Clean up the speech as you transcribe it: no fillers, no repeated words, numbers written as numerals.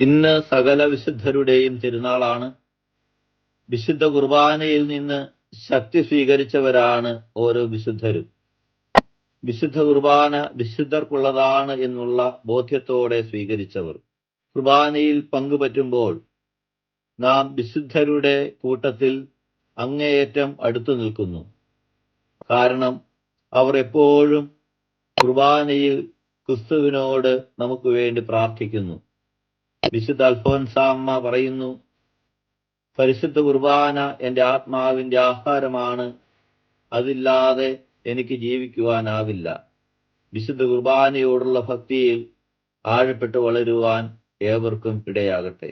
ഇന്ന് സകല വിശുദ്ധരുടെയും തിരുനാളാണ്. വിശുദ്ധ കുർബാനയിൽ നിന്ന് ശക്തി സ്വീകരിച്ചവരാണ് ഓരോ വിശുദ്ധരും. വിശുദ്ധ കുർബാന വിശുദ്ധർക്കുള്ളതാണ് എന്നുള്ള ബോധ്യത്തോടെ സ്വീകരിച്ചവർ. കുർബാനയിൽ പങ്കുപറ്റുമ്പോൾ നാം വിശുദ്ധരുടെ കൂട്ടത്തിൽ അങ്ങേയറ്റം അടുത്തു നിൽക്കുന്നു. കാരണം അവർ എപ്പോഴും കുർബാനയിൽ ക്രിസ്തുവിനോട് നമുക്ക് വേണ്ടി പ്രാർത്ഥിക്കുന്നു. വിശുദ്ധ അൽഫോൻസാമ്മ പറയുന്നു, പരിശുദ്ധ കുർബാന എൻ്റെ ആത്മാവിൻ്റെ ആഹാരമാണ്, അതില്ലാതെ എനിക്ക് ജീവിക്കുവാനാവില്ല. വിശുദ്ധ കുർബാനയോടുള്ള ഭക്തിയിൽ ആഴപ്പെട്ട് വളരുവാൻ ഏവർക്കും ഇടയാകട്ടെ.